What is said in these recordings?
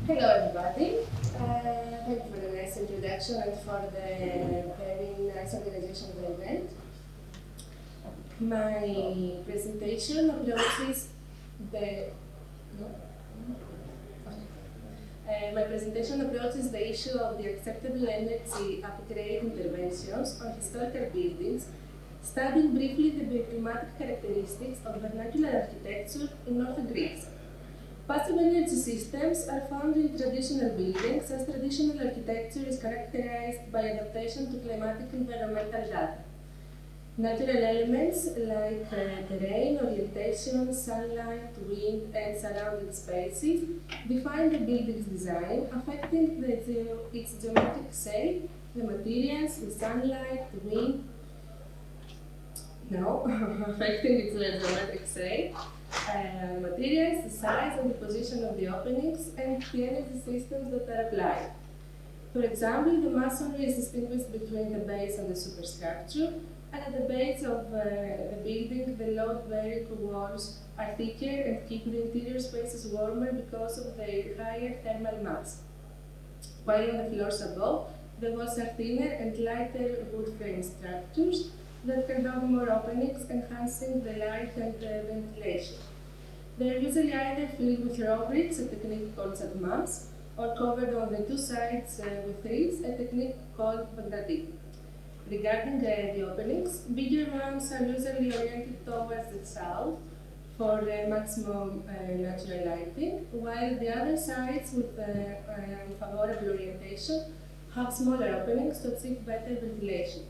Hello everybody. Thank you for the nice introduction and for the very nice organization of the event. My presentation approaches the issue of the acceptable energy upgrade interventions on historical buildings, studying briefly the bioclimatic characteristics of vernacular architecture in northern Greece. Passive energy systems are found in traditional buildings, as traditional architecture is characterized by adaptation to climatic environmental data. Natural elements like terrain, orientation, sunlight, wind, and surrounding spaces define the building's design, affecting its geometric shape, the materials, the sunlight, the wind. Affecting its geometric shape, materials, the size and the position of the openings, and the energy systems that are applied. For example, the masonry is distinguished between the base and the superstructure, and at the base of the building, the load-bearing walls are thicker and keep the interior spaces warmer because of their higher thermal mass. While on the floors above, the walls are thinner and lighter wood frame structures that can have more openings, enhancing the light and the ventilation. They are usually either filled with raw bricks, a technique called satmas, or covered on the two sides with reeds, a technique called bagdadi. Regarding the openings, bigger ones are usually oriented towards the south for maximum natural lighting, while the other sides with unfavorable orientation have smaller openings to achieve better ventilation.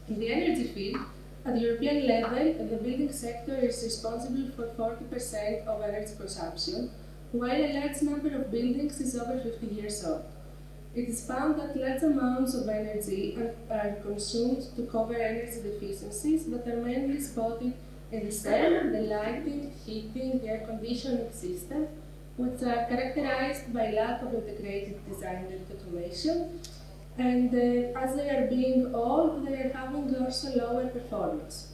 In the energy field, at the European level, the building sector is responsible for 40% of energy consumption, while a large number of buildings is over 50 years old. It is found that large amounts of energy are consumed to cover energy deficiencies that are mainly spotted in the cell, the lighting, heating, the air conditioning system, which are characterized by lack of integrated design and automation. And as they are being old, they are having also lower performance.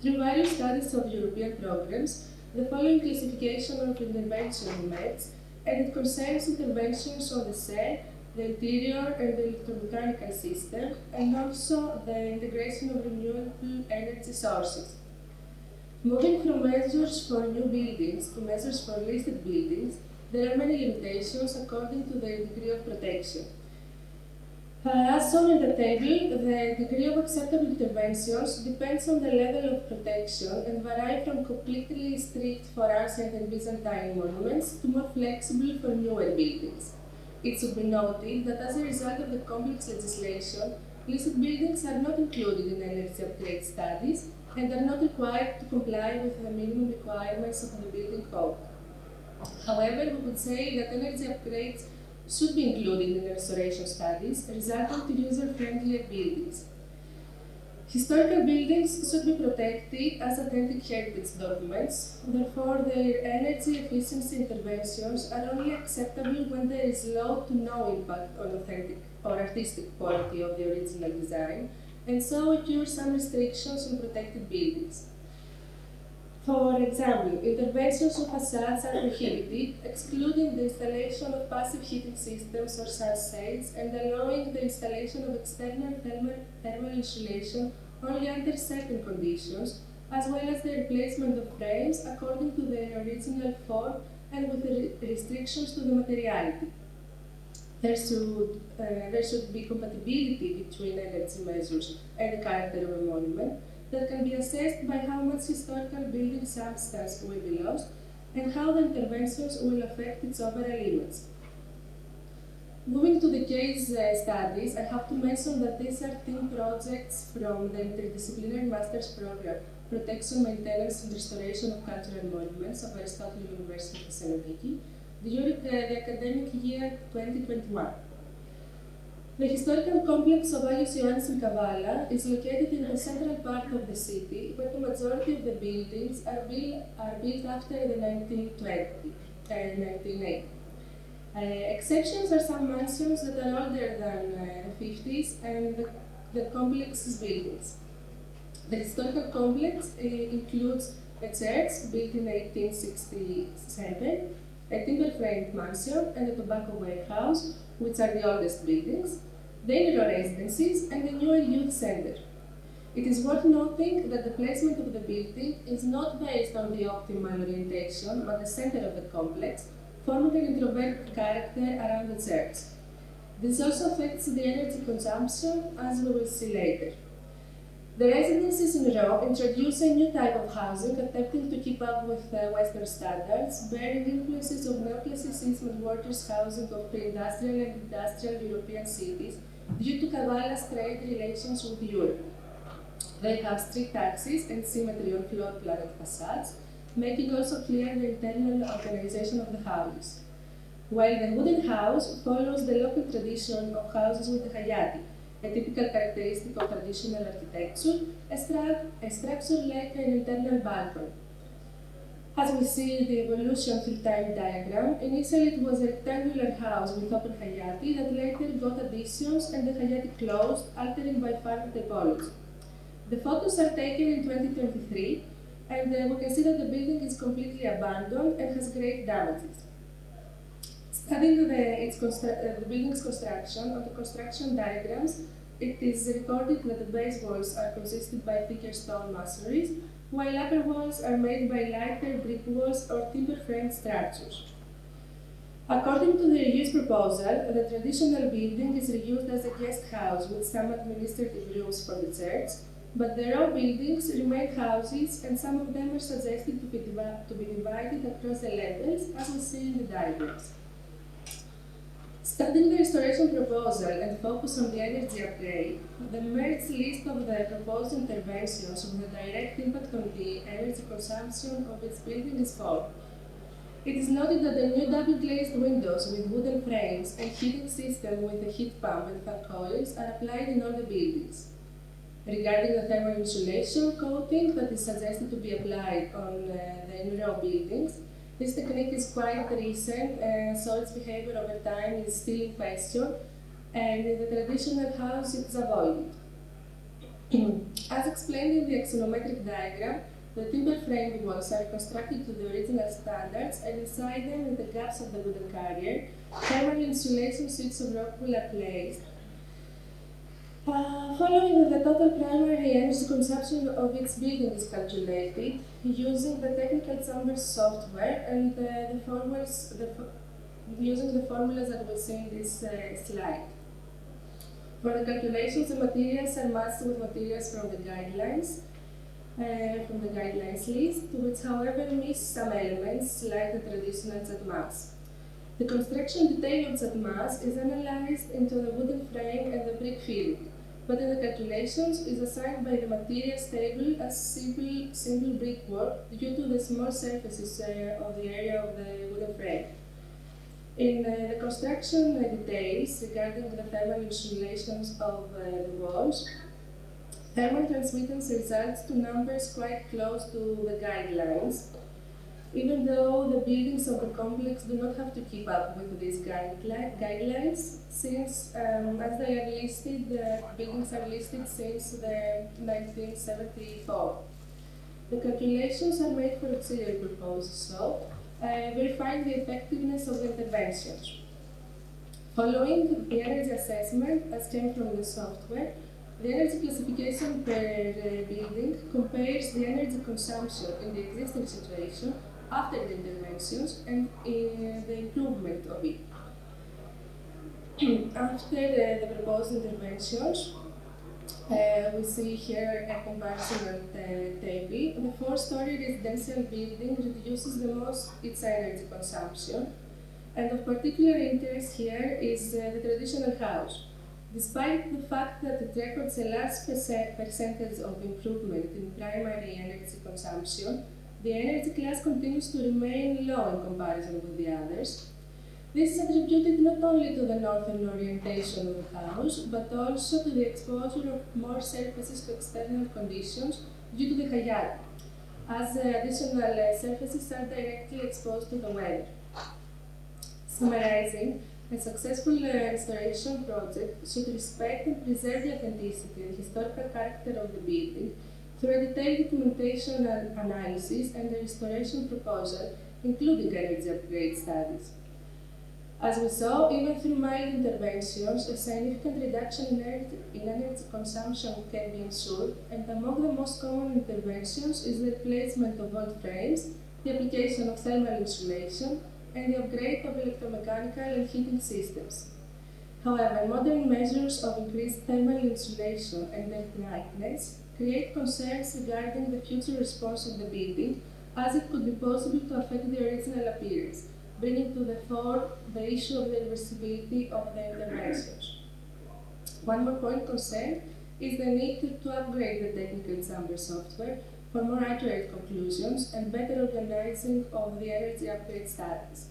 Through various studies of European programs, the following classification of intervention emerged, and it concerns interventions on the cell, the interior, and the electromechanical system, and also the integration of renewable energy sources. Moving from measures for new buildings to measures for listed buildings, there are many limitations according to their degree of protection. As shown in the table, the degree of acceptable interventions depends on the level of protection and vary from completely strict for ancient and Byzantine monuments to more flexible for newer buildings. It should be noted that as a result of the complex legislation, listed buildings are not included in energy upgrade studies and are not required to comply with the minimum requirements of the building code. However, we would say that energy upgrades should be included in restoration studies, resulting to user-friendlier buildings. Historical buildings should be protected as authentic heritage documents, therefore their energy efficiency interventions are only acceptable when there is low to no impact on authentic or artistic quality of the original design, and so occur some restrictions on protected buildings. For example, interventions on facades are prohibited, excluding the installation of passive heating systems or such shades, and allowing the installation of external thermal insulation only under certain conditions, as well as the replacement of frames according to their original form and with the restrictions to the materiality. There should be compatibility between energy measures and the character of a monument that can be assessed by how much historical building substance will be lost and how the interventions will affect its overall image. Moving to the case studies, I have to mention that these are team projects from the interdisciplinary master's program, Protection, Maintenance and Restoration of Cultural Monuments of Aristotle University, Thessaloniki, during the academic year 2021. The historical complex of Agios Ioannis in Kavala is located in the central part of the city, where the majority of the buildings are built after the 1980. Exceptions are some mansions that are older than the 50s and the complex's buildings. The historical complex includes a church built in 1867, a timber-framed mansion and a tobacco warehouse, which are the oldest buildings, the in-law residences, and the newer youth center. It is worth noting that the placement of the building is not based on the optimal orientation, but the center of the complex, forming an introverted character around the church. This also affects the energy consumption, as we will see later. The residences in Rome introduce a new type of housing, attempting to keep up with Western standards, bearing influences of neoclassicism and workers' housing of pre-industrial and industrial European cities due to Kavala's trade relations with Europe. They have strict axes and symmetry on floor plan and facades, making also clear the internal organization of the houses. While the wooden house follows the local tradition of houses with the hayati, a typical characteristic of traditional architecture, a structure like an internal balcony. As we see in the evolution through time diagram, initially it was a rectangular house with open hayati that later got additions and the hayati closed, altering by farm typology. The photos are taken in 2023, and we can see that the building is completely abandoned and has great damages. Studying the building's construction, on the construction diagrams, it is recorded that the base walls are consisted by thicker stone masonries, while upper walls are made by lighter brick walls or timber-framed structures. According to the reuse proposal, the traditional building is reused as a guest house with some administrative rooms for the church, but the raw buildings remain houses, and some of them are suggested to be divided across the levels, as we see in the diagrams. Studying the restoration proposal and focus on the energy upgrade, the merits list of the proposed interventions with a direct impact on the energy consumption of its building is formed. It is noted that the new double-glazed windows with wooden frames and heating system with a heat pump and fan coils are applied in all the buildings. Regarding the thermal insulation coating that is suggested to be applied on the in-row buildings, this technique is quite recent, so its behavior over time is still in question, and in the traditional house it is avoided. As explained in the axonometric diagram, the timber-framed walls are constructed to the original standards, and inside them, in the gaps of the wooden carrier, thermal insulation sheets of rock wool are placed. Following the total primary energy consumption of its building is calculated using the technical chambers software and using the formulas that we see in this slide. For the calculations, the materials are matched with materials from the guidelines list, which however miss some elements like the traditional chatmas. The construction detail of chatmas is analyzed into the wooden frame and the brick filling, but in the calculations is assigned by the materials table as simple brickwork due to the small surfaces of the area of the wooden frame. In the construction details regarding the thermal insulations of the walls, thermal transmittance results to numbers quite close to the guidelines, even though the buildings of the complex do not have to keep up with these guidelines, since as they are listed, the buildings are listed since the 1974. The calculations are made for auxiliary purposes, so verifying the effectiveness of the interventions. Following the energy assessment, as came from the software, the energy classification per building compares the energy consumption in the existing situation after the interventions and the improvement of it. After the proposed interventions, we see here a comparison table. The four-story residential building reduces the most its energy consumption, and of particular interest here is the traditional house. Despite the fact that it records a large percentage of improvement in primary energy consumption, the energy class continues to remain low in comparison with the others. This is attributed not only to the northern orientation of the house, but also to the exposure of more surfaces to external conditions due to the hayat, as the additional surfaces are directly exposed to the weather. Summarizing, a successful restoration project should respect and preserve the authenticity and historical character of the building through a detailed documentation and analysis and a restoration proposal including energy upgrade studies. As we saw, even through mild interventions, a significant reduction in energy consumption can be ensured, and among the most common interventions is the replacement of old frames, the application of thermal insulation, and the upgrade of electromechanical and heating systems. However, modern measures of increased thermal insulation and their brightness create concerns regarding the future response of the building, as it could be possible to affect the original appearance, bringing to the fore the issue of the reversibility of the interventions. One more point concerned is the need to upgrade the technical chamber software for more accurate conclusions and better organizing of the energy upgrade studies.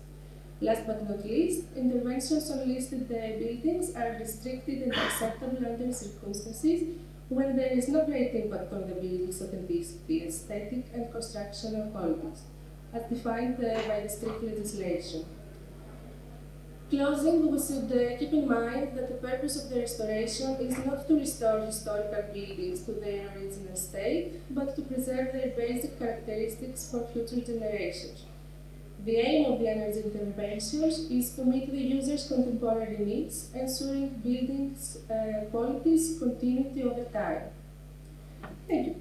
Last but not least, interventions on listed buildings are restricted and acceptable under circumstances when there is no great impact on the building's authenticity, aesthetic, and constructional qualities, as defined by the strict legislation. Closing, we should keep in mind that the purpose of the restoration is not to restore historical buildings to their original state, but to preserve their basic characteristics for future generations. The aim of the energy interventions is to meet the user's contemporary needs, ensuring buildings' quality's continuity over time. Thank you.